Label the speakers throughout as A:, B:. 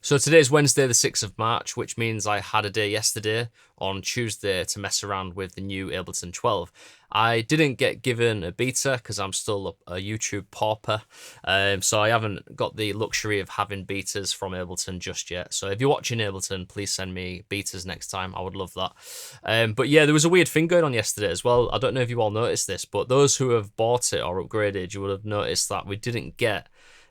A: So today's Wednesday, the 6th of March, which means I had a day yesterday on Tuesday to mess around with the new Ableton 12. I didn't get given a beta because I'm still a YouTube pauper, so I haven't got the luxury of having betas from Ableton just yet. So if you're watching Ableton, please send me betas next time. I would love that. But yeah, there was a weird thing going on yesterday as well. I don't know if you all noticed this, but those who have bought it or upgraded, you would have noticed that we didn't get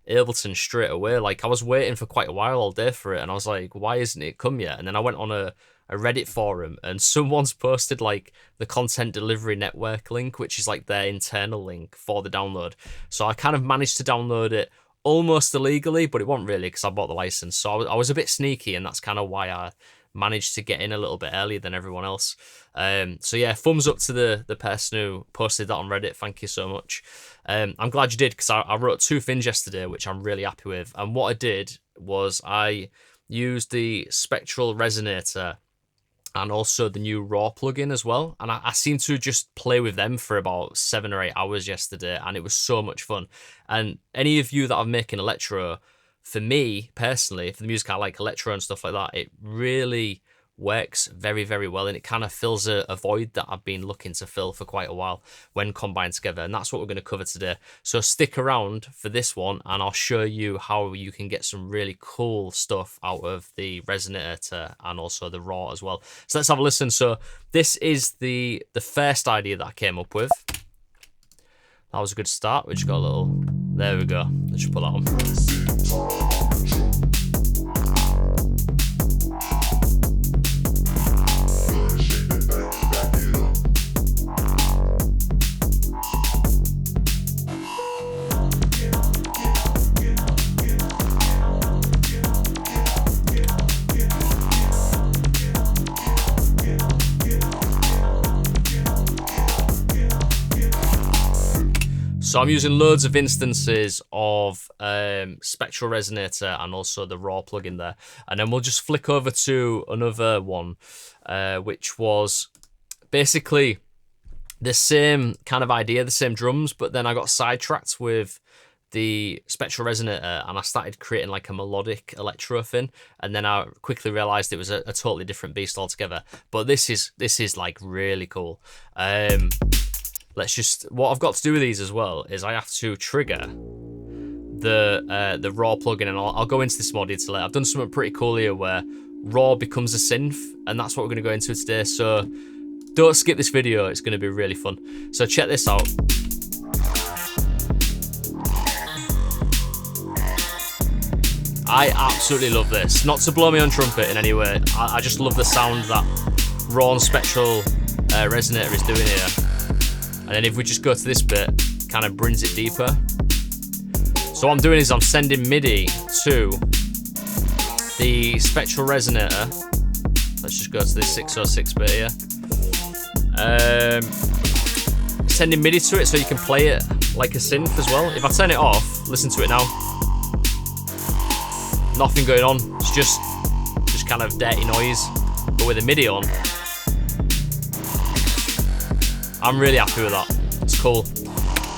A: Ableton straight away. Like, I was waiting for quite a while all day for it, and I was like, why isn't it come yet? And then I went on a Reddit forum, and someone's posted like the content delivery network link, which is like their internal link for the download. So I kind of managed to download it almost illegally, but it wasn't really because I bought the license. So I was a bit sneaky, and that's kind of why I managed to get in a little bit earlier than everyone else. So yeah, thumbs up to the person who posted that on Reddit. Thank you so much. I'm glad you did, because I wrote 2 things yesterday, which I'm really happy with. And what I did was I used the Spectral Resonator and also the new Raw plugin as well. And I seemed to just play with them for about 7 or 8 hours yesterday, and it was so much fun. And any of you that are making Electro, for me personally, for the music I like, Electro and stuff like that, it really works very, very well, and it kind of fills a void that I've been looking to fill for quite a while when combined together, and that's what we're going to cover today. So stick around for this one, and I'll show you how you can get some really cool stuff out of the Resonator and also the Raw as well. So let's have a listen. So this is the first idea that I came up with. That was a good start. We just got a little, there we go, let's just put that on. So I'm using loads of instances of Spectral Resonator and also the Raw plugin there. And then we'll just flick over to another one, which was basically the same kind of idea, the same drums, but then I got sidetracked with the Spectral Resonator and I started creating like a melodic electro thing. And then I quickly realized it was a totally different beast altogether. But this is like really cool. Let's just, what I've got to do with these as well is I have to trigger the Raw plugin, and I'll go into this more detail later. I've done something pretty cool here where Raw becomes a synth, and that's what we're going to go into today. So don't skip this video, it's going to be really fun. So check this out. I absolutely love this. Not to blow me on trumpet in any way, I just love the sound that Raw and Spectral Resonator is doing here. And then if we just go to this bit, kind of brings it deeper. So what I'm doing is I'm sending Midi to the Spectral Resonator. Let's just go to this 606 bit here. Sending Midi to it so you can play it like a synth as well. If I turn it off, listen to it now. Nothing going on. It's just kind of dirty noise. But with the Midi on, I'm really happy with that. It's cool.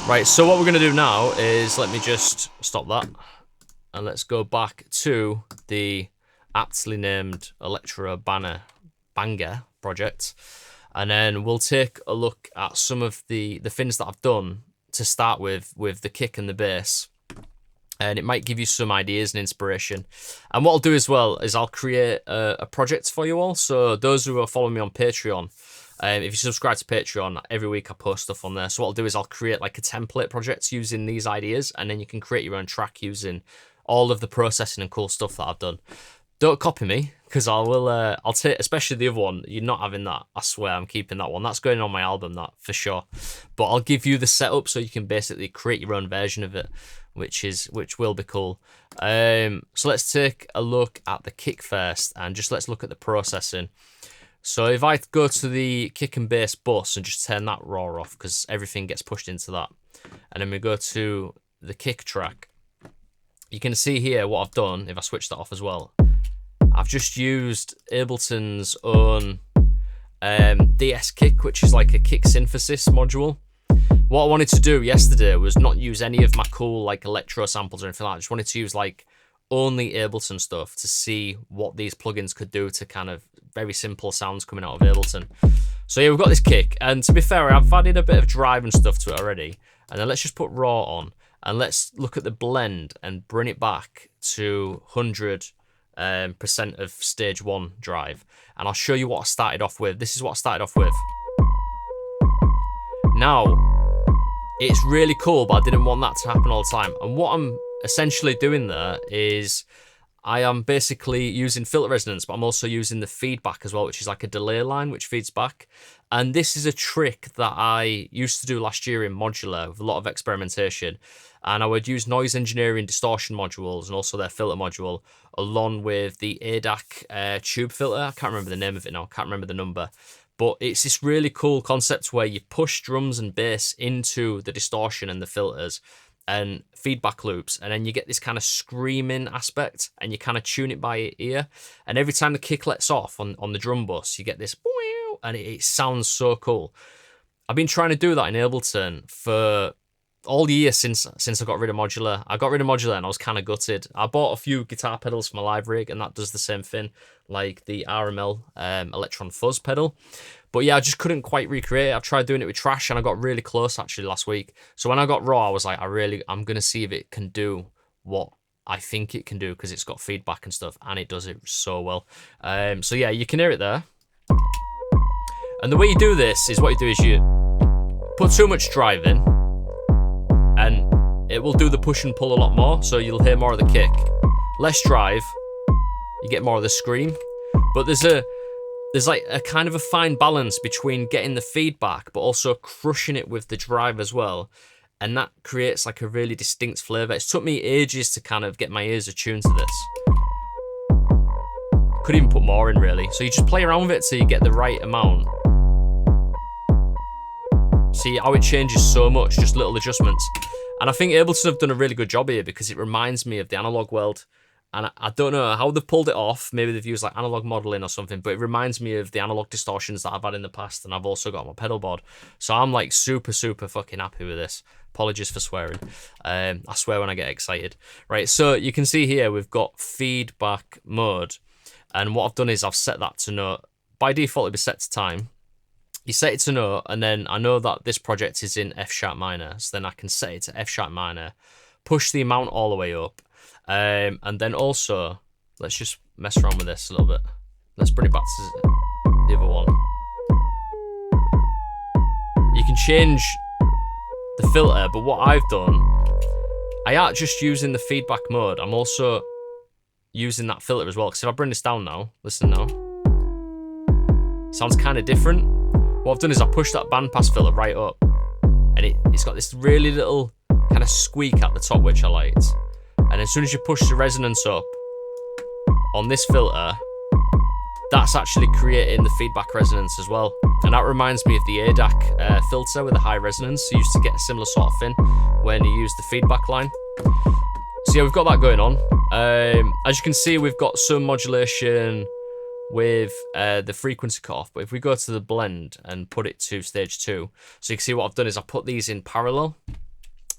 A: Right, so what we're going to do now is, let me just stop that. And let's go back to the aptly named Electro Banger project. And then we'll take a look at some of the things that I've done to start with the kick and the bass. And it might give you some ideas and inspiration. And what I'll do as well is I'll create a project for you all. So those who are following me on Patreon, if you subscribe to Patreon, every week I post stuff on there. So what I'll do is I'll create like a template project using these ideas, and then you can create your own track using all of the processing and cool stuff that I've done. Don't copy me, because I'll take, especially the other one, you're not having that. I swear I'm keeping that one. That's going on my album, that for sure. But I'll give you the setup so you can basically create your own version of it, which will be cool. So let's take a look at the kick first, and just let's look at the processing. So if I go to the kick and bass bus and just turn that Raw off, because everything gets pushed into that, and then we go to the kick track, you can see here what I've done. If I switch that off as well, I've just used Ableton's own DS kick, which is like a kick synthesis module. What I wanted to do yesterday was not use any of my cool like electro samples or anything like that. I just wanted to use like only Ableton stuff to see what these plugins could do to kind of very simple sounds coming out of Ableton. So yeah, we've got this kick, and to be fair, I've added a bit of drive and stuff to it already. And then let's just put raw on, and let's look at the blend and bring it back to 100% of stage 1 drive. And I'll show you what I started off with. This is what I started off with. Now, it's really cool, but I didn't want that to happen all the time. And what I'm essentially doing there is I am basically using filter resonance, but I'm also using the feedback as well, which is like a delay line which feeds back. And this is a trick that I used to do last year in modular with a lot of experimentation. And I would use noise engineering distortion modules and also their filter module along with the ADAC tube filter. I can't remember the name of it now, I can't remember the number. But it's this really cool concept where you push drums and bass into the distortion and the filters and feedback loops, and then you get this kind of screaming aspect, and you kind of tune it by ear. And every time the kick lets off on the drum bus, you get this, and it sounds so cool. I've been trying to do that in Ableton for all year since I got rid of modular. I got rid of modular and I was kind of gutted. I bought a few guitar pedals for my live rig, and that does the same thing, like the RML Electron Fuzz pedal. But yeah, I just couldn't quite recreate it. I tried doing it with Trash, and I got really close actually last week. So when I got raw, I was like, I'm gonna see if it can do what I think it can do, because it's got feedback and stuff, and it does it so well. So yeah, you can hear it there. And the way you do this is, what you do is you put too much drive in, and it will do the push and pull a lot more, so you'll hear more of the kick. Less drive, you get more of the scream. But there's like a kind of a fine balance between getting the feedback but also crushing it with the drive as well, and that creates like a really distinct flavour. It's took me ages to kind of get my ears attuned to this. Could even put more in really. So you just play around with it till you get the right amount. See how it changes so much, just little adjustments. And I think Ableton have done a really good job here, because it reminds me of the analog world. And I don't know how they've pulled it off. Maybe they've used like analog modeling or something, but it reminds me of the analog distortions that I've had in the past, and I've also got on my pedal board. So I'm like super fucking happy with this. Apologies for swearing. I swear when I get excited. Right, so you can see here we've got feedback mode. And what I've done is I've set that to note. By default, it'll be set to time. You set it to note, and then I know that this project is in F sharp minor, so then I can set it to F sharp minor, push the amount all the way up, and then also, let's just mess around with this a little bit. Let's bring it back to the other one. You can change the filter, but what I've done, I aren't just using the feedback mode, I'm also using that filter as well, because if I bring this down now, listen now, sounds kind of different. What I've done is I pushed that bandpass filter right up, and it's got this really little kind of squeak at the top, which I liked. And as soon as you push the resonance up on this filter, that's actually creating the feedback resonance as well. And that reminds me of the ADAC filter with a high resonance. You used to get a similar sort of thing when you use the feedback line. So yeah, we've got that going on. As you can see, we've got some modulation with the frequency cutoff, but if we go to the blend and put it to stage 2, so you can see what I've done is I put these in parallel.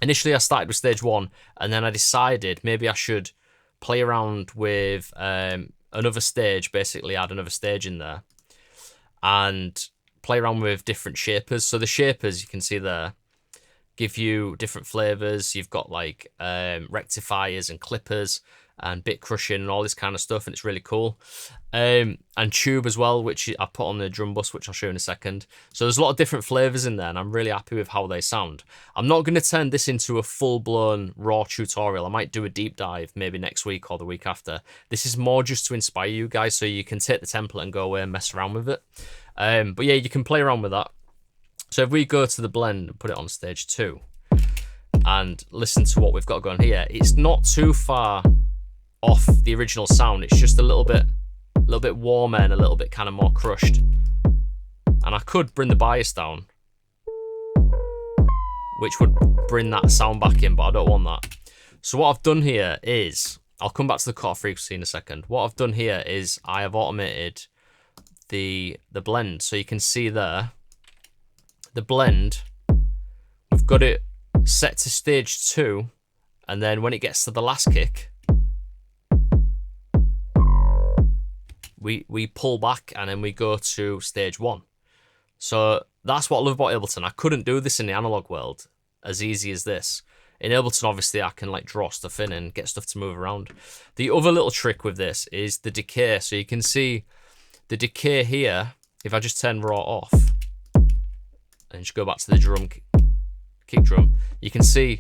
A: Initially I started with stage 1, and then I decided maybe I should play around with another stage, basically add another stage in there, and play around with different shapers. So the shapers, you can see there, give you different flavors. You've got like rectifiers and clippers and bit crushing and all this kind of stuff, and it's really cool. And tube as well, which I put on the drum bus, which I'll show in a second. So there's a lot of different flavors in there, and I'm really happy with how they sound. I'm not going to turn this into a full-blown raw tutorial. I might do a deep dive maybe next week or the week after. This is more just to inspire you guys, so you can take the template and go away and mess around with it. But yeah, you can play around with that. So if we go to the blend and put it on stage 2 and listen to what we've got going here, it's not too far off the original sound. It's just a little bit warmer and a little bit kind of more crushed. And I could bring the bias down, which would bring that sound back in, but I don't want that. So what I've done here is, I'll come back to the cutoff frequency in a second. What I've done here is I have automated the blend. So you can see there, the blend, we've got it set to stage 2, and then when it gets to the last kick, we pull back and then we go to stage 1. So that's what I love about Ableton. I couldn't do this in the analog world as easy as this. In Ableton, obviously, I can like draw stuff in and get stuff to move around. The other little trick with this is the decay. So you can see the decay here. If I just turn raw off and just go back to the drum, kick drum, you can see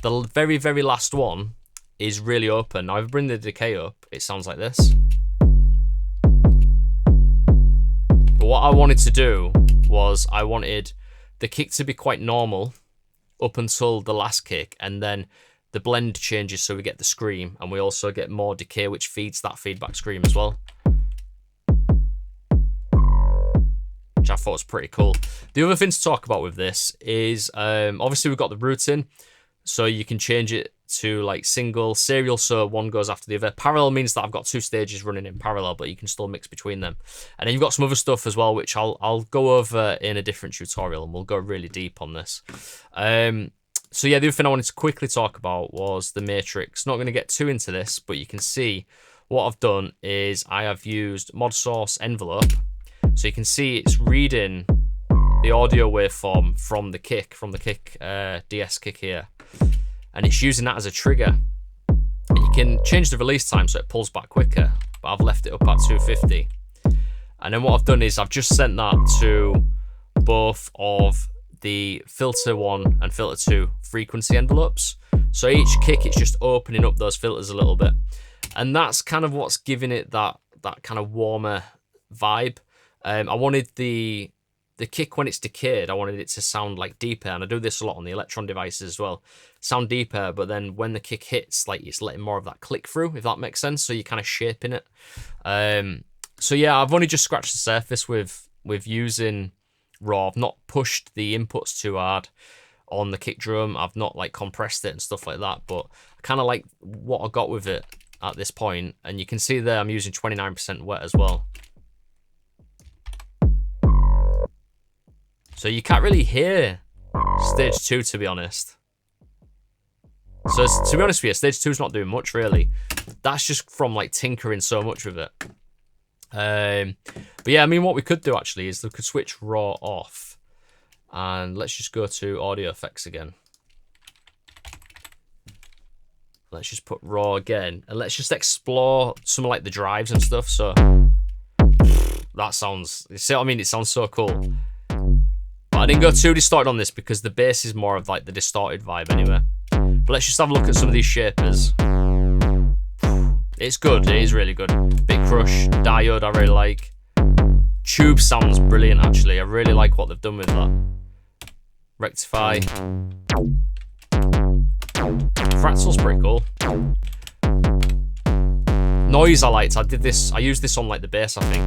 A: the very, very last one is really open. Now, if I bring the decay up, it sounds like this. But what I wanted to do was I wanted the kick to be quite normal up until the last kick, and then the blend changes so we get the scream, and we also get more decay, which feeds that feedback scream as well, which I thought was pretty cool. The other thing to talk about with this is obviously we've got the routing, so you can change it to like single, serial, so one goes after the other. Parallel means that I've got 2 stages running in parallel, but you can still mix between them. And then you've got some other stuff as well, which I'll go over in a different tutorial, and we'll go really deep on this. So yeah, the other thing I wanted to quickly talk about was the matrix. Not going to get too into this, but you can see what I've done is I have used mod source envelope, so you can see it's reading the audio waveform from the kick DS kick here. And it's using that as a trigger. And you can change the release time so it pulls back quicker, but I've left it up at 250. And then what I've done is I've just sent that to both of the filter 1 and filter 2 frequency envelopes. So each kick, it's just opening up those filters a little bit. And that's kind of what's giving it that kind of warmer vibe. I wanted the kick when it's decayed, I wanted it to sound like deeper, and I do this a lot on the Electron devices as well. Sound deeper, but then when the kick hits, like it's letting more of that click through, if that makes sense. So you're kind of shaping it. So yeah, I've only just scratched the surface with using raw. I've not pushed the inputs too hard on the kick drum. I've not like compressed it and stuff like that, but I kind of like what I got with it at this point. And you can see there I'm using 29% wet as well. So you can't really hear stage 2, to be honest. So to be honest with you, stage 2 is not doing much really. That's just from like tinkering so much with it. But yeah, I mean, what we could do actually is we could switch raw off, and let's just go to audio effects again. Let's just put raw again, and let's just explore some of like the drives and stuff. So that sounds, you see what I mean? It sounds so cool. But I didn't go too distorted on this because the bass is more of like the distorted vibe anyway. But let's just have a look at some of these shapers. It's good, it is really good. Big Crush, Diode I really like. Tube sounds brilliant actually, I really like what they've done with that. Rectify. Fractal's pretty cool. Noise I liked, I used this on like the bass I think.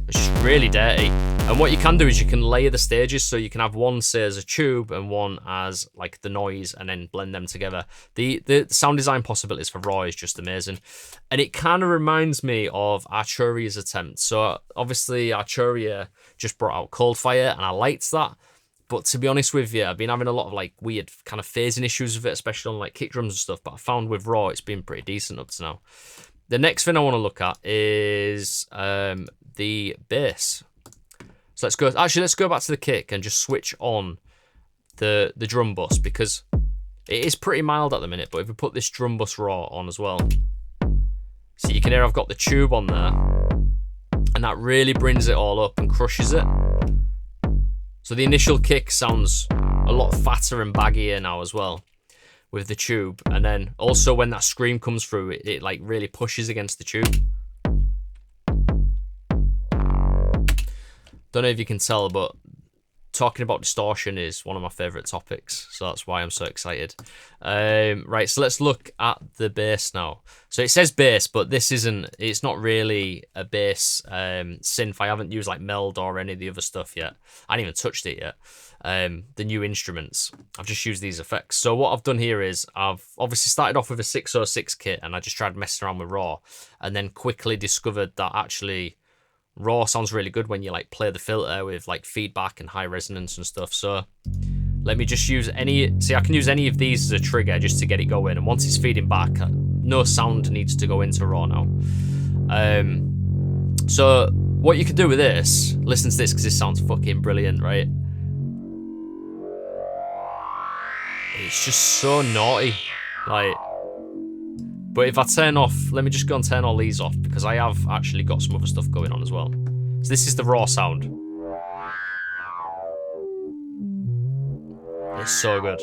A: It's just really dirty. And what you can do is you can layer the stages, so you can have one say as a tube and one as like the noise, and then blend them together. The sound design possibilities for raw is just amazing. And it kind of reminds me of Arturia's attempt. So obviously Arturia just brought out Coldfire and I liked that. But to be honest with you, I've been having a lot of like weird kind of phasing issues with it, especially on like kick drums and stuff. But I found with raw, it's been pretty decent up to now. The next thing I want to look at is the bass. So let's go back to the kick and just switch on the drum bus, because it is pretty mild at the minute. But if we put this drum bus raw on as well, so you can hear I've got the tube on there, and that really brings it all up and crushes it. So the initial kick sounds a lot fatter and baggier now as well with the tube, and then also when that scream comes through, it like really pushes against the tube. Don't know if you can tell, but talking about distortion is one of my favorite topics, so that's why I'm so excited. Right, so let's look at the bass now. So it says bass, but it's not really a bass synth. I haven't used like Meld or any of the other stuff yet. I haven't even touched it yet. The new instruments, I've just used these effects. So what I've done here is I've obviously started off with a 606 kit, and I just tried messing around with raw, and then quickly discovered that actually raw sounds really good when you like play the filter with like feedback and high resonance and stuff. So let me just use I can use any of these as a trigger just to get it going, and once it's feeding back, no sound needs to go into raw now. So what you can do with this, listen to this because this sounds fucking brilliant, right? It's just so naughty, like. But if I turn off, let me just go and turn all these off because I have actually got some other stuff going on as well. So this is the raw sound. It's so good.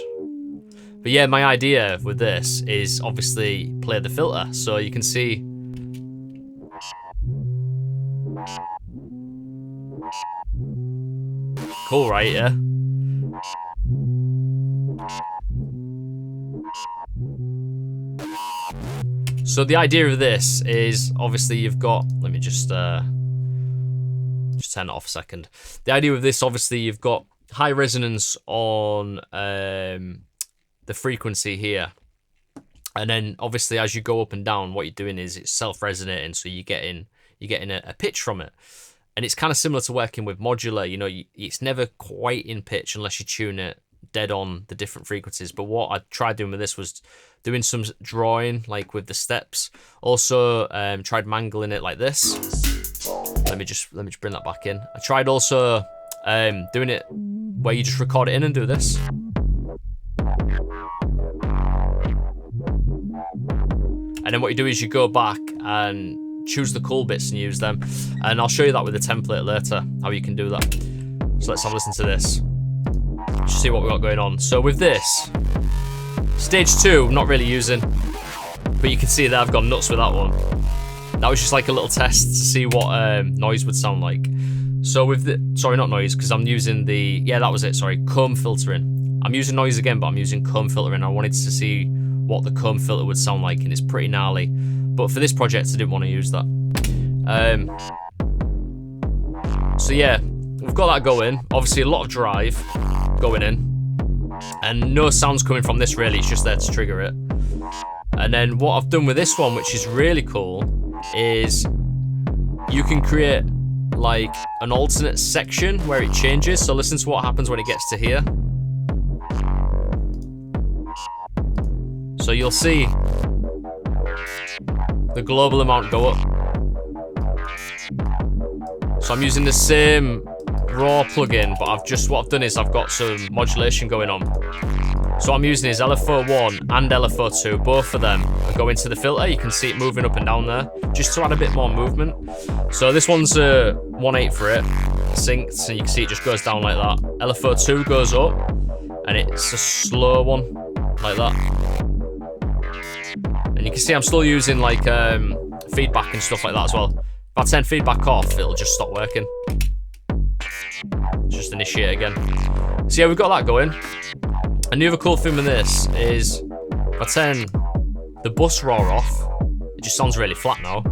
A: But yeah, my idea with this is obviously play the filter so you can see. Cool, right? Yeah. So the idea of this is obviously you've got, let me just turn it off a second. The idea with this, obviously you've got high resonance on the frequency here. And then obviously as you go up and down, what you're doing is it's self-resonating, so you're getting a pitch from it. And it's kind of similar to working with modular, you know, it's never quite in pitch unless you tune it dead on the different frequencies. But what I tried doing with this was doing some drawing, like with the steps. Also tried mangling it like this. Let me just bring that back in. I tried also doing it where you just record it in and do this. And then what you do is you go back and choose the cool bits and use them. And I'll show you that with the template later, how you can do that. So let's have a listen to this. Just see what we've got going on. So with this, stage 2, I'm not really using, but you can see that I've gone nuts with that one. That was just like a little test to see what noise would sound like. So with the, sorry, not noise, because I'm using the, yeah, that was it, sorry, comb filtering. I'm using noise again, but I'm using comb filtering. I wanted to see what the comb filter would sound like, and it's pretty gnarly. But for this project, I didn't want to use that. So yeah, we've got that going. Obviously a lot of drive going in. And no sounds coming from this really, it's just there to trigger it. And then what I've done with this one, which is really cool, is you can create like an alternate section where it changes. So listen to what happens when it gets to here. So you'll see the global amount go up. So I'm using the same raw plugin, but what I've done is I've got some modulation going on. So what I'm using is LFO1 and LFO2, both of them are going to the filter. You can see it moving up and down there, just to add a bit more movement. So this one's a 1/8 for it, synced, so you can see it just goes down like that. LFO2 goes up, and it's a slow one, like that. And you can see I'm still using like feedback and stuff like that as well. If I turn feedback off, it'll just stop working. Just initiate again. So yeah, we've got that going. And the other cool thing with this is if I turn the bus raw off, it just sounds really flat now.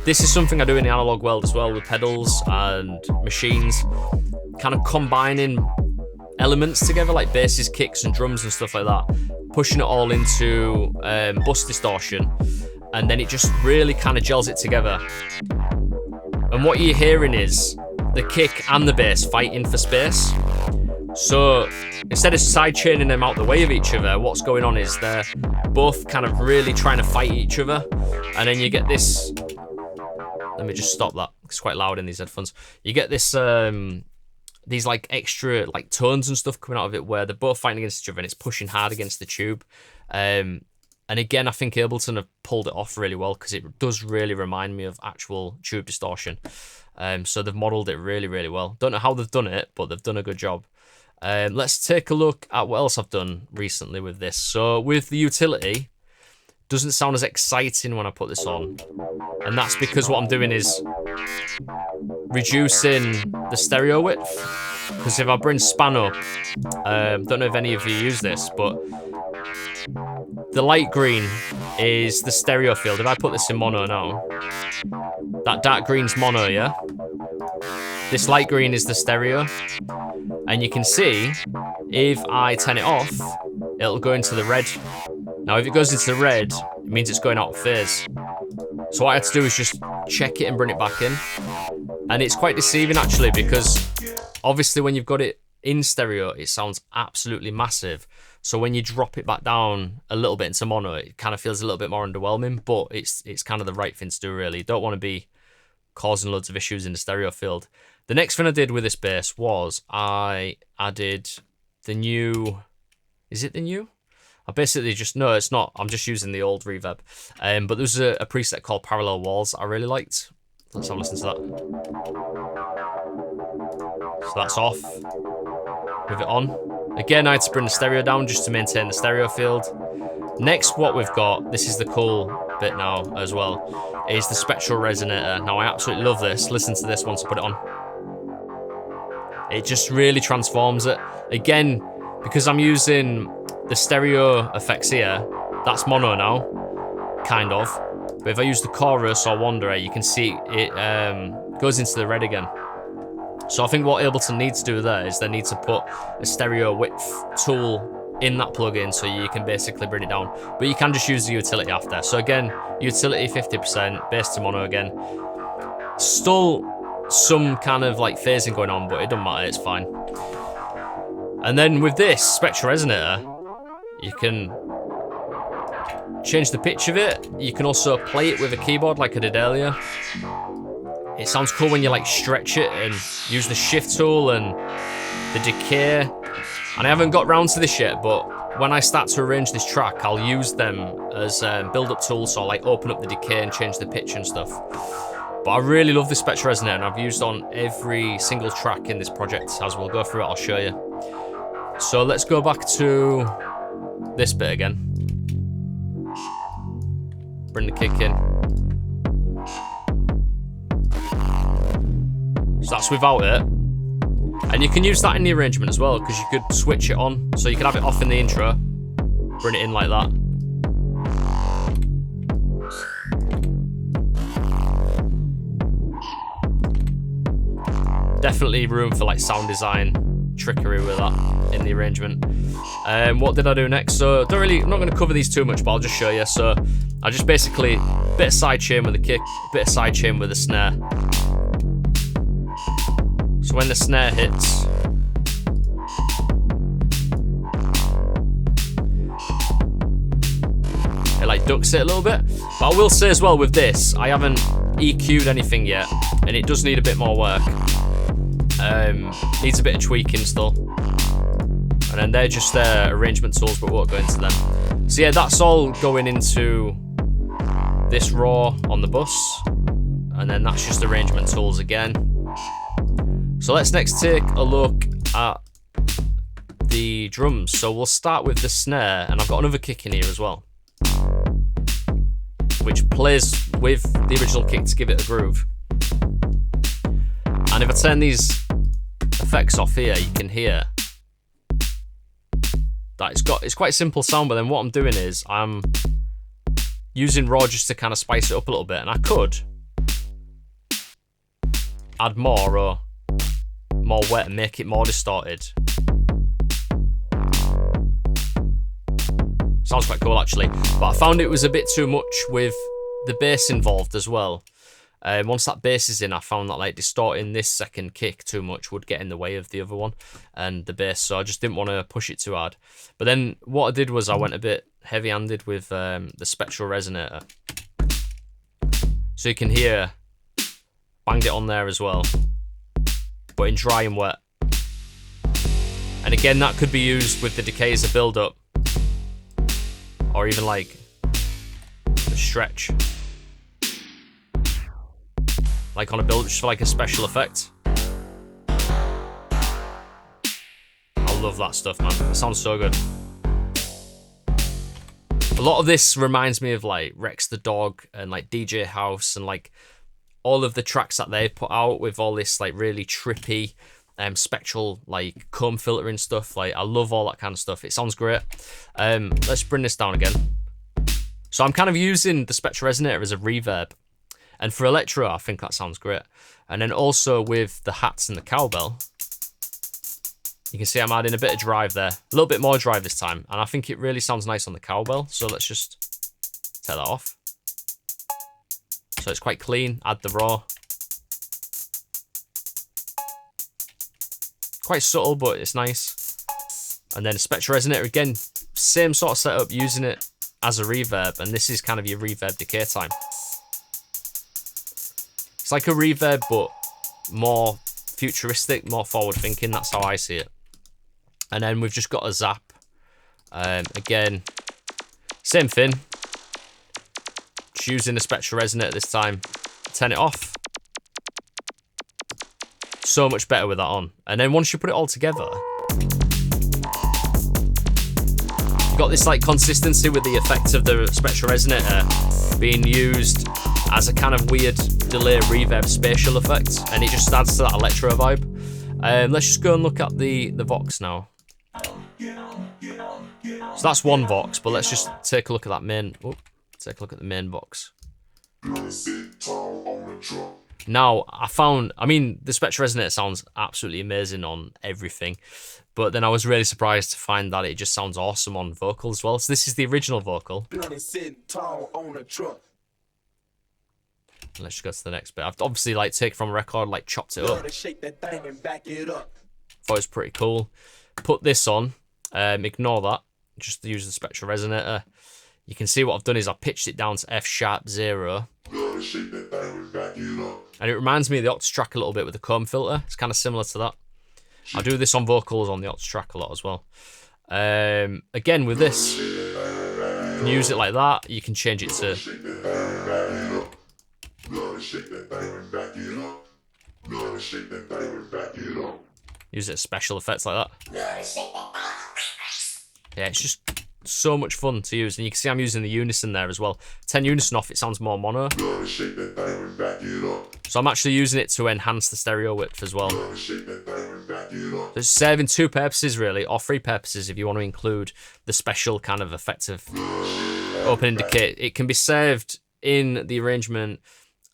A: This is something I do in the analog world as well with pedals and machines, kind of combining elements together like basses, kicks and drums and stuff like that, pushing it all into bus distortion, and then it just really kind of gels it together. And what you're hearing is the kick and the bass fighting for space. So instead of side chaining them out the way of each other, what's going on is they're both kind of really trying to fight each other. And then you get this, let me just stop that, it's quite loud in these headphones. You get this, these like extra like tones and stuff coming out of it where they're both fighting against each other and it's pushing hard against the tube. And again, I think Ableton have pulled it off really well because it does really remind me of actual tube distortion. So they've modeled it really, really well. Don't know how they've done it, but they've done a good job. Let's take a look at what else I've done recently with this. So with the utility, doesn't sound as exciting when I put this on. And that's because what I'm doing is reducing the stereo width. Because if I bring span up, don't know if any of you use this, but the light green is the stereo field. If I put this in mono now, that dark green's mono, yeah? This light green is the stereo. And you can see, if I turn it off, it'll go into the red. Now, if it goes into the red, it means it's going out of phase. So what I had to do is just check it and bring it back in. And it's quite deceiving, actually, because obviously when you've got it in stereo, it sounds absolutely massive. So when you drop it back down a little bit into mono, it kind of feels a little bit more underwhelming, but it's kind of the right thing to do, really. You don't want to be causing loads of issues in the stereo field. The next thing I did with this bass was I added the new, is it the new? I basically just, no, it's not. I'm just using the old reverb. But there's a preset called Parallel Walls I really liked. Let's have a listen to that. So that's off. With it on. Again, I had to bring the stereo down just to maintain the stereo field. Next, what we've got, this is the cool bit now as well, is the Spectral Resonator. Now, I absolutely love this. Listen to this once I put it on. It just really transforms it. Again, because I'm using the stereo effects here, that's mono now, kind of. But if I use the chorus or Wanderer, you can see it goes into the red again. So I think what Ableton needs to do there is they need to put a stereo width tool in that plugin so you can basically bring it down. But you can just use the utility after. So again, utility 50%, bass to mono again. Still some kind of like phasing going on, but it doesn't matter, it's fine. And then with this Spectral Resonator, you can change the pitch of it. You can also play it with a keyboard like I did earlier. It sounds cool when you like stretch it and use the shift tool and the decay. And I haven't got round to this yet, but when I start to arrange this track, I'll use them as build-up tools, so I'll like open up the decay and change the pitch and stuff. But I really love this Spectral Resonator, and I've used on every single track in this project. As we'll go through it, I'll show you. So let's go back to this bit again. Bring the kick in. So that's without it. And you can use that in the arrangement as well, because you could switch it on. So you could have it off in the intro, bring it in like that. Definitely room for like sound design trickery with that in the arrangement. What did I do next? So I'm not going to cover these too much, but I'll just show you. So I just basically bit of side chain with the kick, bit of side chain with the snare. So when the snare hits, it like ducks it a little bit. But I will say as well with this, I haven't EQ'd anything yet, and it does need a bit more work. Needs a bit of tweaking still. And then they're just their arrangement tools, but we won't go into them. So yeah, that's all going into this raw on the bus. And then that's just arrangement tools again. So let's next take a look at the drums. So we'll start with the snare, and I've got another kick in here as well, which plays with the original kick to give it a groove. And if I turn these effects off here, you can hear that it's quite a simple sound, but then what I'm doing is I'm using raw just to kind of spice it up a little bit, and I could add more or more wet and make it more distorted. Sounds quite cool actually, but I found it was a bit too much with the bass involved as well. Once that bass is in, I found that like distorting this second kick too much would get in the way of the other one and the bass, so I just didn't want to push it too hard. But then what I did was I went a bit heavy-handed with the Spectral Resonator. So you can hear, banged it on there as well, but in dry and wet. And again, that could be used with the decay as a build-up, or even like a stretch. Like on a build, just for like a special effect. I love that stuff, man. It sounds so good. A lot of this reminds me of like Rex the Dog and like DJ House and like all of the tracks that they've put out with all this like really trippy spectral like comb filtering stuff. Like I love all that kind of stuff. It sounds great. Let's bring this down again. So I'm kind of using the Spectral Resonator as a reverb. And for Electro, I think that sounds great. And then also with the hats and the cowbell, you can see I'm adding a bit of drive there. A little bit more drive this time. And I think it really sounds nice on the cowbell. So let's just take that off. So it's quite clean. Add the raw. Quite subtle, but it's nice. And then Spectral Resonator again. Same sort of setup, using it as a reverb. And this is kind of your reverb decay time. It's like a reverb, but more futuristic, more forward thinking. That's how I see it. And then we've just got a zap. Again, same thing. Just using the Spectral Resonator this time. Turn it off. So much better with that on. And then once you put it all together, you've got this like consistency with the effect of the Spectral Resonator being used as a kind of weird delay reverb spatial effect, and it just adds to that electro vibe. Let's just go and look at the Vox now. So that's one Vox, but let's just take a look at that main. Take a look at the main Vox. Now, I mean, the Spectral Resonator sounds absolutely amazing on everything, but then I was really surprised to find that it just sounds awesome on vocal as well. So this is the original vocal. Let's just go to the next bit. I've obviously like taken from a record, like chopped it up. Thought it was pretty cool. Put this on, ignore that, just use the Spectral Resonator. You can see what I've done is I pitched it down to F sharp 0. And it reminds me of the Octa track a little bit with the comb filter. It's kind of similar to that. I do this on vocals on the Octa track a lot as well. Again, with this, you can use it like that. You can change it to... Use it as special effects like that. Yeah, it's just so much fun to use, and you can see I'm using the unison there as well. 10 unison off, it sounds more mono. So I'm actually using it to enhance the stereo width as well. So it's serving two purposes really, or three purposes if you want to include the special kind of effective open indicate. It can be served in the arrangement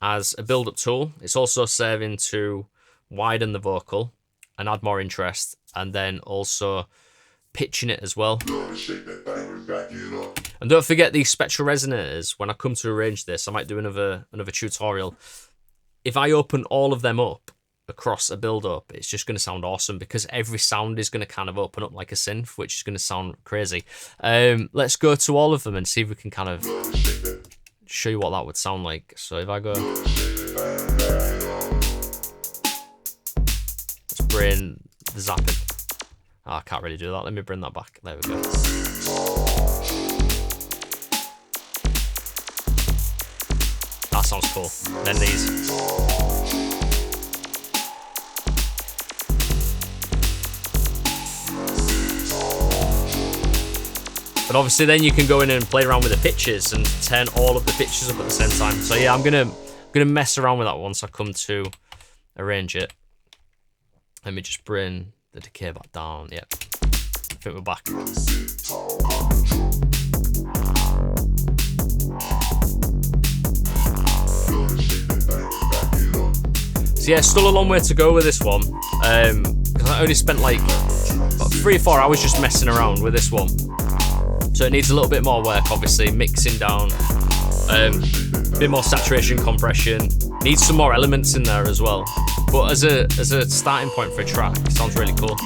A: as a build-up tool. It's also serving to widen the vocal and add more interest, and then also pitching it as well. And don't forget these Spectral Resonators. When I come to arrange this, I might do another tutorial. If I open all of them up across a build-up, it's just going to sound awesome because every sound is going to kind of open up like a synth, which is going to sound crazy. Let's go to all of them and see if we can kind of show you what that would sound like. So if I go... Let's bring the zapping. Oh, I can't really do that. Let me bring that back. There we go. That sounds cool. And then these. But obviously then you can go in and play around with the pitches and turn all of the pitches up at the same time. So yeah, I'm gonna mess around with that once I come to arrange it. Let me just bring the decay back down. Yep, I think we're back. So yeah, still a long way to go with this one, because I only spent like about 3 or 4 hours just messing around with this one. So it needs a little bit more work, obviously, mixing down, a bit more saturation, compression, needs some more elements in there as well. But as a starting point for a track, it sounds really cool.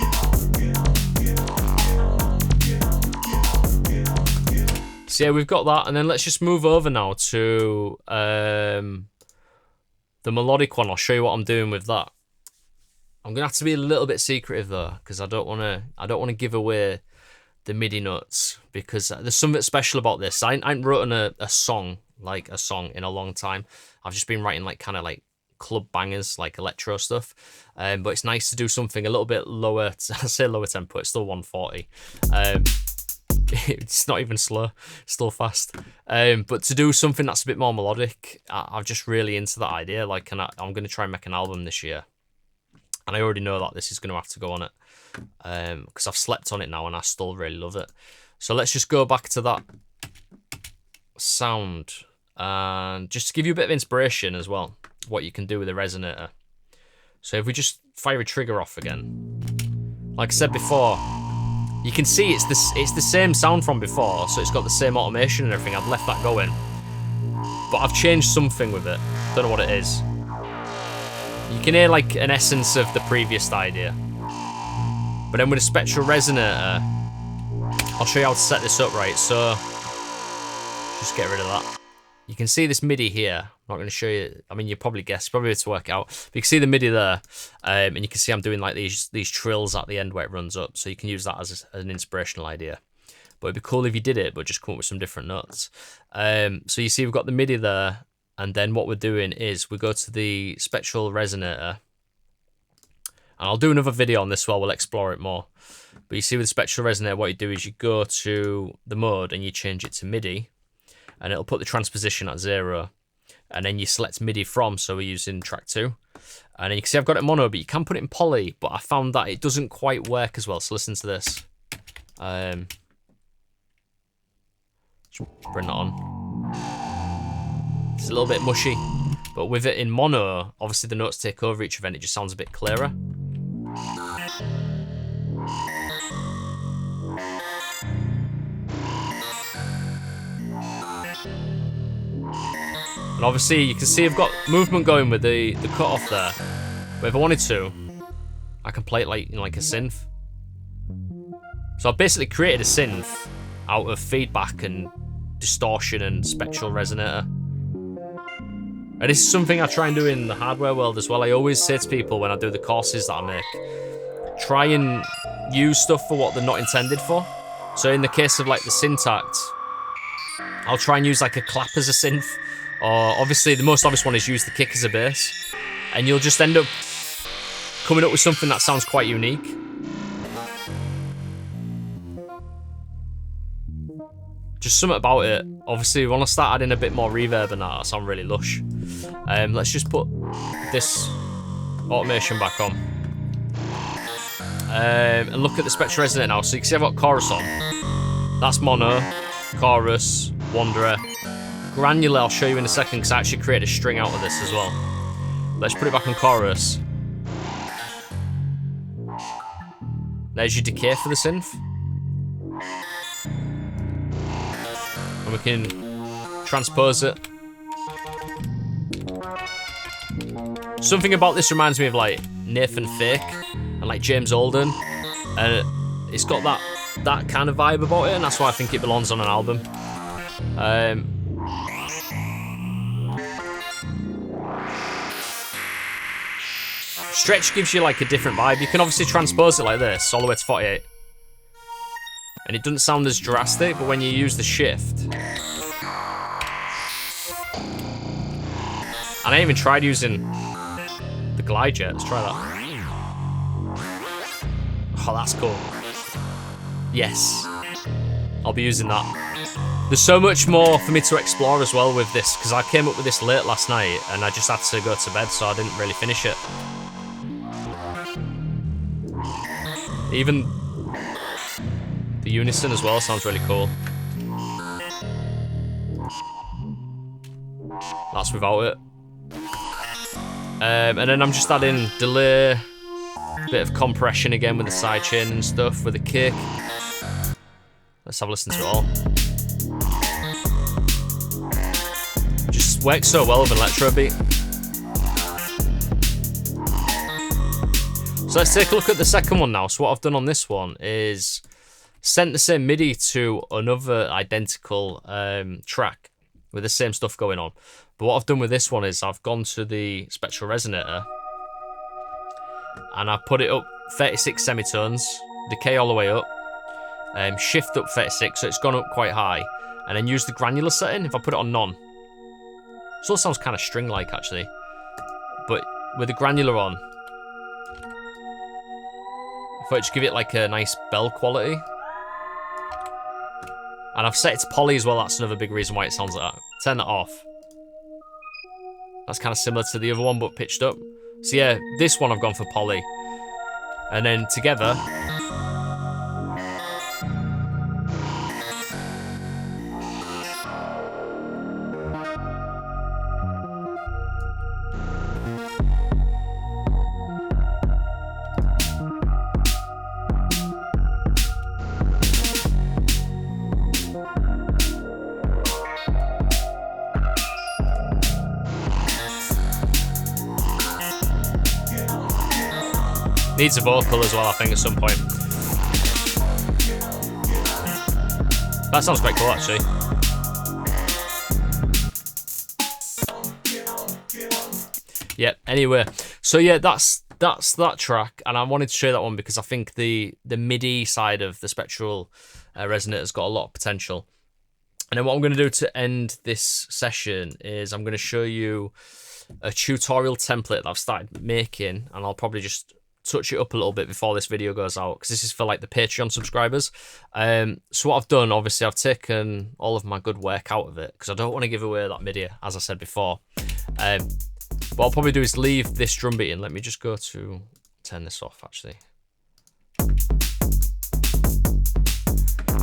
A: So yeah, we've got that, and then let's just move over now to the melodic one. I'll show you what I'm doing with that. I'm gonna have to be a little bit secretive though, because I don't wanna give away the MIDI notes, because there's something special about this. I ain't written a song in a long time. I've just been writing like kind of like club bangers, like electro stuff, but it's nice to do something a little bit lower. I say lower tempo, it's still 140. It's not even slow, it's still fast. But to do something that's a bit more melodic, I'm just really into that idea. Like, I'm going to try and make an album this year, and I already know that this is going to have to go on it, because I've slept on it now and I still really love it. So let's just go back to that sound, and just to give you a bit of inspiration as well, what you can do with a resonator. So if we just fire a trigger off again, like I said before, you can see it's the same sound from before, so it's got the same automation and everything. I've left that going, but I've changed something with it. Don't know what it is. You can hear like an essence of the previous idea, but then with a Spectral Resonator, I'll show you how to set this up right. So just get rid of that. you can see this MIDI here. I'm not going to show you. I mean, you probably guessed, probably able to work it out. But you can see the MIDI there, and you can see I'm doing like these trills at the end where it runs up. So you can use that as an inspirational idea. But it'd be cool if you did it, but just come up with some different notes. So you see we've got the MIDI there, and then what we're doing is we go to the Spectral Resonator. And I'll do another video on this while we'll explore it more. But you see with the Spectral Resonator, what you do is you go to the mode and you change it to MIDI. And it'll put the transposition at 0. And then you select MIDI from, so we're using track 2. And then you can see I've got it mono, but you can put it in poly. But I found that it doesn't quite work as well. So listen to this. Just bring that on. It's a little bit mushy. But with it in mono, obviously the notes take over each event. It just sounds a bit clearer. And obviously you can see I've got movement going with the cutoff there. But if I wanted to, I can play it like, you know, like a synth. So I've basically created a synth out of feedback and distortion and spectral resonator. And this is something I try and do in the hardware world as well. I always say to people when I do the courses that I make, try and use stuff for what they're not intended for. So in the case of like the Syntact, I'll try and use like a clap as a synth. Or obviously the most obvious one is use the kick as a bass. And you'll just end up coming up with something that sounds quite unique. Just something about it. Obviously, we want to start adding a bit more reverb and that sound really lush. Let's just put this automation back on. And look at the Spectral Resonator now. So you can see I've got chorus on. That's mono, chorus, wanderer. Granular, I'll show you in a second because I actually created a string out of this as well. Let's put it back on chorus. There's your decay for the synth. And we can transpose it. Something about this reminds me of like Nathan Fake and like James Holden. And it's got that kind of vibe about it, and that's why I think it belongs on an album. Stretch gives you like a different vibe. You can obviously transpose it like this all the way to 48. And it doesn't sound as drastic, but when you use the shift. And I even tried using the glide jet. Let's try that. Oh, that's cool. Yes. I'll be using that. There's so much more for me to explore as well with this, because I came up with this late last night and I just had to go to bed, so I didn't really finish it. Even the unison as well sounds really cool. That's without it. And then I'm just adding delay, a bit of compression again with the sidechain and stuff, with the kick. Let's have a listen to it all. Just works so well with an electro beat. So let's take a look at the second one now. So what I've done on this one is sent the same MIDI to another identical track with the same stuff going on. But what I've done with this one is I've gone to the Spectral Resonator and I put it up 36 semitones, decay all the way up, shift up 36, so it's gone up quite high, and then use the granular setting. If I put it on none, still sounds kind of string-like actually, but with the granular on, if I just give it like a nice bell quality. And I've set it to poly as well, that's another big reason why it sounds like that. Turn that off. That's kind of similar to the other one, but pitched up. So yeah, this one I've gone for poly. And then together... Needs a vocal as well, I think, at some point. That sounds quite cool, actually. Yeah, anyway, so yeah, that's that track, and I wanted to show that one because I think the MIDI side of the Spectral Resonator's got a lot of potential. And then what I'm going to do to end this session is I'm going to show you a tutorial template that I've started making, and I'll probably just touch it up a little bit before this video goes out, because this is for like the Patreon subscribers. So what I've done, obviously I've taken all of my good work out of it, because I don't want to give away that MIDI, as I said before. What I'll probably do is leave this drum beat in. Let me just go to turn this off, actually.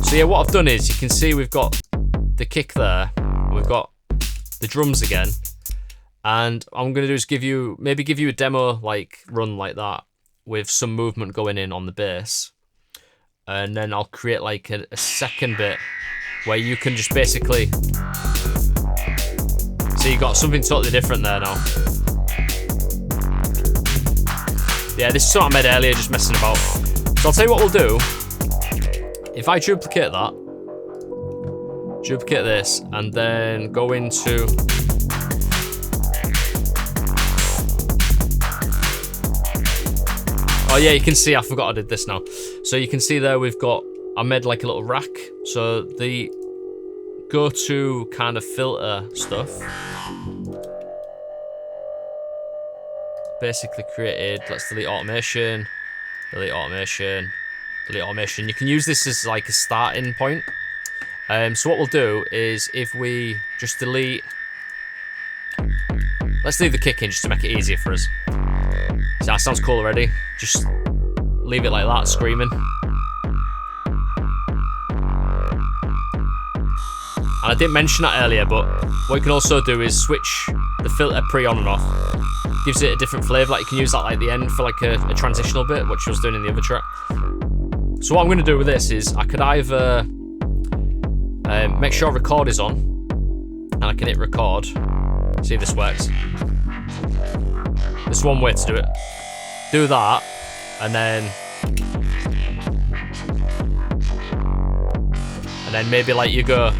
A: So yeah, what I've done is, you can see we've got the kick there, and we've got the drums again, and I'm going to do is give you a demo like run like that with some movement going in on the bass, and then I'll create like a second bit where you can just basically see you got something totally different there now. Yeah, this is something I made earlier, just messing about. So I'll tell you what we'll do. If I duplicate this, and then go into oh yeah, you can see I forgot I did this now. So you can see there I made like a little rack. So the go-to kind of filter stuff basically created, let's delete automation, delete automation, delete automation. You can use this as like a starting point. So what we'll do is, if we just delete, let's leave the kick in just to make it easier for us. So that sounds cool already. Just leave it like that, screaming. And I didn't mention that earlier, but what you can also do is switch the filter pre on and off. Gives it a different flavour. Like you can use that like at the end for like a transitional bit, which I was doing in the other track. So what I'm going to do with this is, I could either make sure record is on, and I can hit record. See if this works. There's one way to do it. Do that, and then maybe like you go,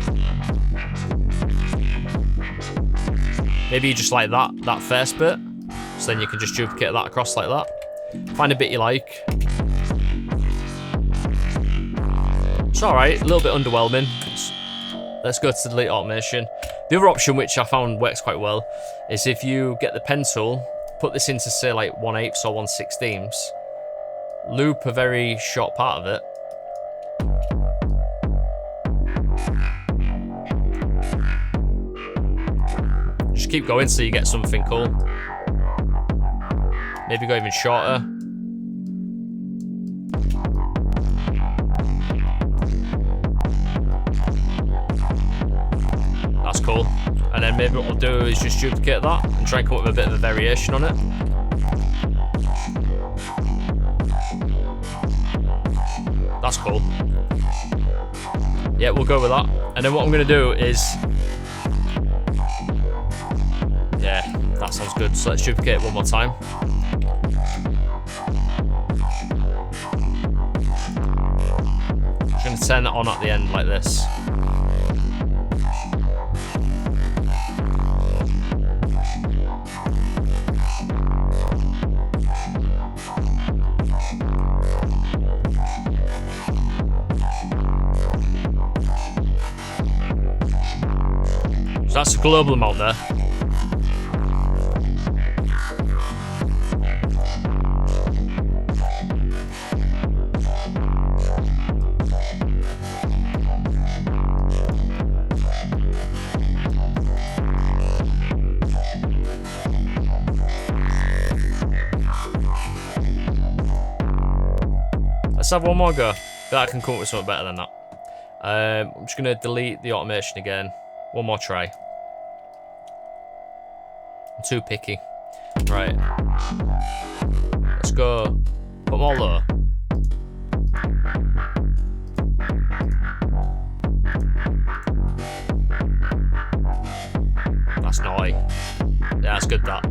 A: maybe you just like that first bit, so then you can just duplicate that across like that. Find a bit you like. It's alright, a little bit underwhelming. Let's go to delete automation. The other option, which I found works quite well, is if you get the pen tool, put this into say like 1/8 or 1/16, loop a very short part of it, just keep going so you get something cool. Maybe go even shorter. That's cool. And then maybe what we'll do is just duplicate that and try and come up with a bit of a variation on it. That's cool. Yeah, we'll go with that. And then what I'm going to do is, yeah, that sounds good. So let's duplicate it one more time. I'm going to turn that on at the end like this. So that's a global amount there. Let's have one more go. I feel like I can come up with something better than that. I'm just going to delete the automation again. One more try. I'm too picky. Right. Let's go. Put them all low. That's naughty. Yeah, that's good, that.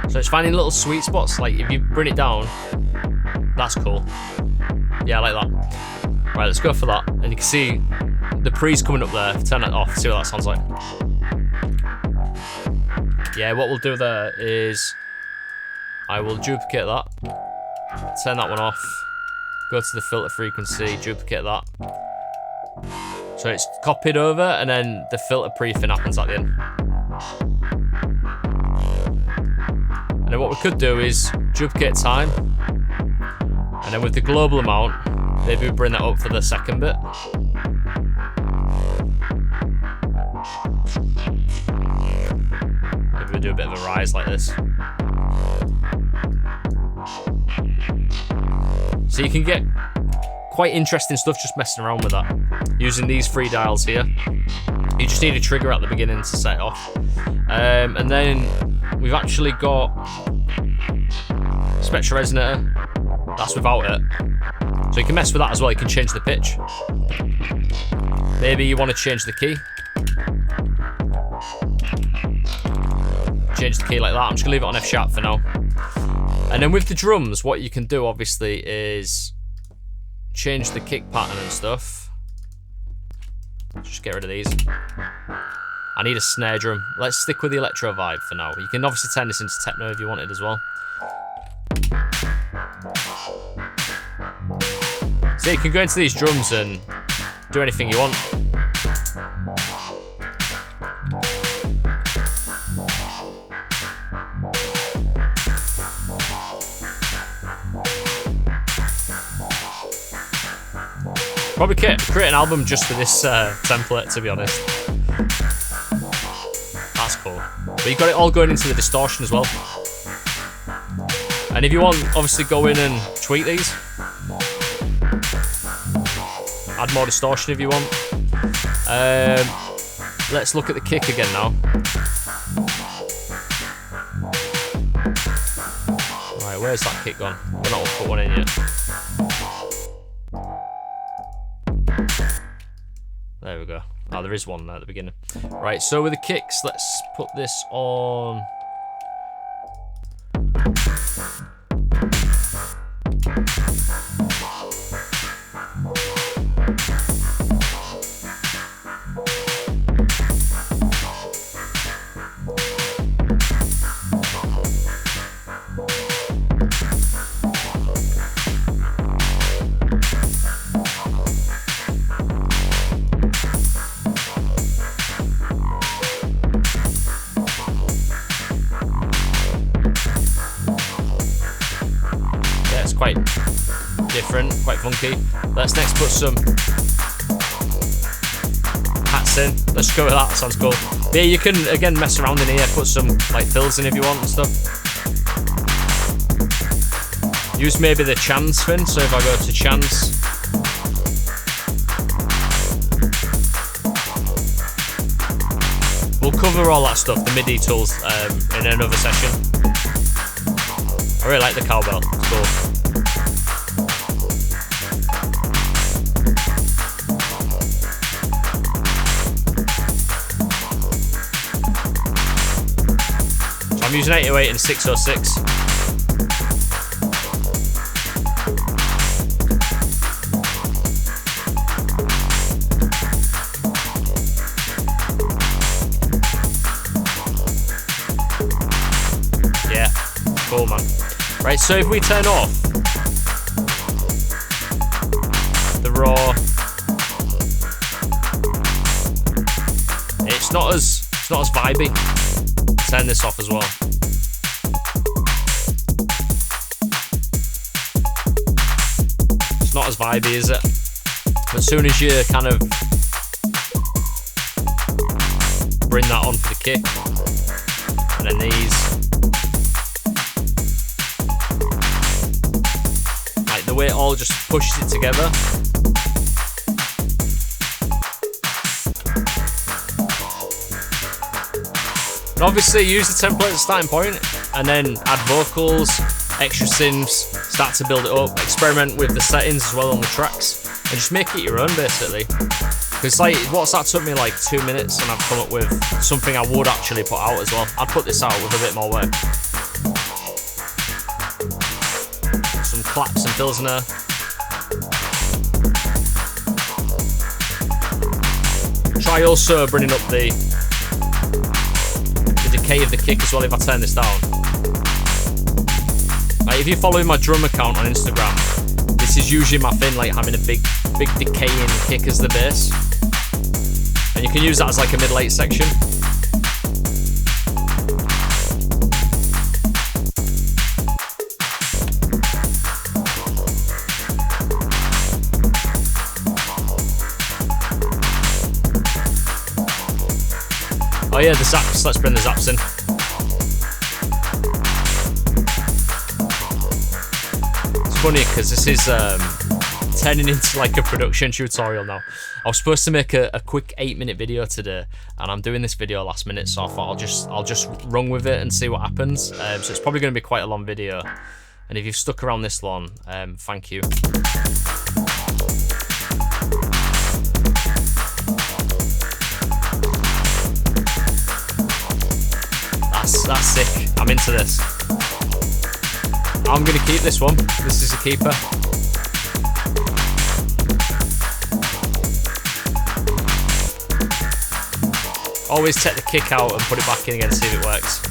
A: So it's finding little sweet spots, like if you bring it down, that's cool. Yeah, I like that. Right, let's go for that. And you can see the pre's coming up there. Turn that off, see what that sounds like. Yeah, what we'll do there is I will duplicate that, turn that one off, go to the filter frequency, duplicate that. So it's copied over, and then the filter pre-fin happens at the end. And then what we could do is duplicate time, and then with the global amount, maybe we bring that up for the second bit. Maybe we do a bit of a rise like this. So you can get quite interesting stuff just messing around with that. Using these 3 dials here. You just need a trigger at the beginning to set it off. And then we've actually got Spectral Resonator. That's without it. So you can mess with that as well. You can change the pitch. Maybe you want to change the key. Change the key like that. I'm just going to leave it on F sharp for now. And then with the drums, what you can do obviously is change the kick pattern and stuff. Just get rid of these. I need a snare drum. Let's stick with the electro vibe for now. You can obviously turn this into techno if you wanted as well. So you can go into these drums and do anything you want. Probably create an album just for this template, to be honest. That's cool. But you've got it all going into the distortion as well. And if you want, obviously go in and tweak these. Add more distortion if you want. Let's look at the kick again now. Right, where's that kick gone? We're not put one in yet. There we go. Oh, there is one there at the beginning. Right, so with the kicks, let's put this on. Quite different, quite funky. Let's next put some hats in. Let's go with that, sounds cool. But yeah, you can again mess around in here, put some like fills in if you want and stuff. Use maybe the chance fin, so if I go to chance, we'll cover all that stuff, the Midi tools, in another session. I really like the cowbell, it's cool. I'm using 808 and 606. Yeah, cool man. Right, so if we turn off the raw, it's not as vibey. Turn this off as well. It's not as vibey, is it? But as soon as you kind of bring that on for the kick, and then these, like the way it all just pushes it together. And obviously use the template as a starting point, and then add vocals, extra synths, start to build it up, experiment with the settings as well on the tracks, and just make it your own basically. Because like, what's that took me like 2 minutes, and I've come up with something I would actually put out as well. I'd put this out with a bit more work. Some claps and fills in there. try also bringing up the decay of the kick as well if I turn this down. Like if you're following my drum account on Instagram, this is usually my thing, like having a big decaying kick as the bass. And you can use that as like a mid-late section. Oh yeah, the zaps, let's bring the zaps in. It's funny because this is turning into like a production tutorial now. I was supposed to make a quick 8-minute video today, and I'm doing this video last minute, so I thought I'll just run with it and see what happens. So it's probably going to be quite a long video, and if you've stuck around this long, thank you. That's sick. I'm into this. I'm going to keep this one. This is a keeper. Always take the kick out and put it back in again to see if it works.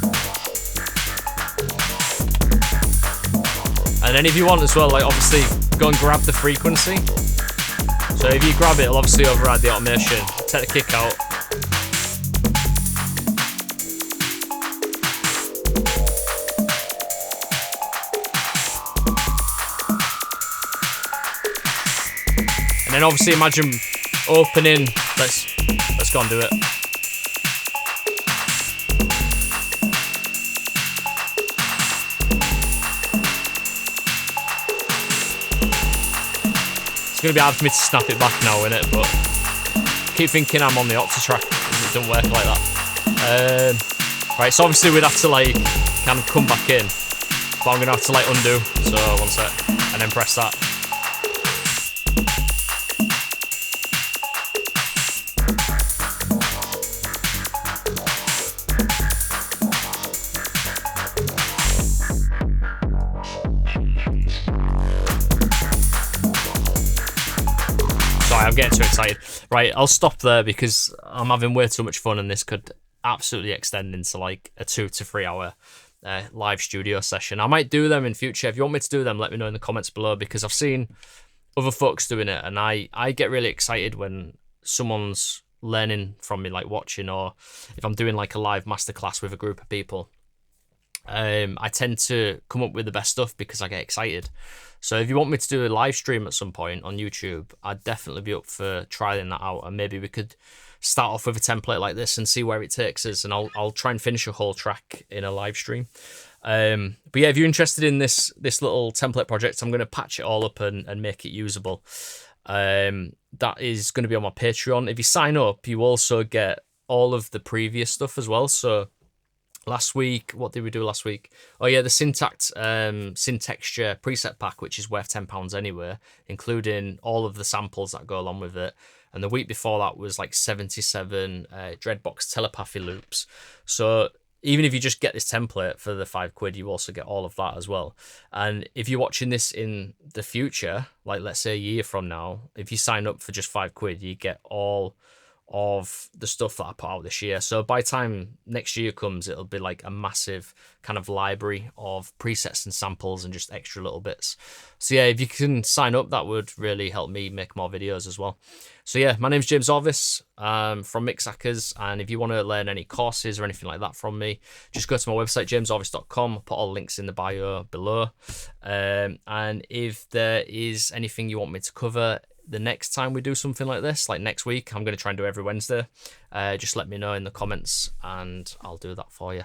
A: And then if you want as well, like obviously go and grab the frequency. So if you grab it, it'll obviously override the automation. Take the kick out. And then obviously imagine opening. Let's go and do it. It's gonna be hard for me to snap it back now, innit? But keep thinking I'm on the Octatrack because it don't work like that. Right, so obviously we'd have to like kind of come back in, but I'm gonna have to like undo. So one sec, and then press that. Sorry, I'm getting too excited. Right, I'll stop there because I'm having way too much fun and this could absolutely extend into like a 2 to 3 hour live studio session. I might do them in future. If you want me to do them, let me know in the comments below because I've seen other folks doing it and I get really excited when someone's learning from me, like watching, or if I'm doing like a live masterclass with a group of people. I tend to come up with the best stuff because I get excited. So if you want me to do a live stream at some point on YouTube, I'd definitely be up for trying that out, and maybe we could start off with a template like this and see where it takes us, and I'll try and finish a whole track in a live stream. But yeah, if you're interested in this little template project, I'm going to patch it all up and make it usable. That is going to be on my Patreon. If you sign up, you also get all of the previous stuff as well. So last week, what did we do last week? Oh yeah, the Syntexture preset pack, which is worth £10 anyway, including all of the samples that go along with it. And the week before that was like 77 Dreadbox telepathy loops. So even if you just get this template for the £5, you also get all of that as well. And if you're watching this in the future, like let's say a year from now, if you sign up for just £5, you get all of the stuff that I put out this year. So by the time next year comes, it'll be like a massive kind of library of presets and samples and just extra little bits. So yeah, if you can sign up, that would really help me make more videos as well. So yeah, my name's James Orvis from Mix Hackers, and if you want to learn any courses or anything like that from me, just go to my website, jamesorvis.com. I'll put all the links in the bio below. And if there is anything you want me to cover the next time we do something like this, like next week, I'm going to try and do every Wednesday. Just let me know in the comments and I'll do that for you.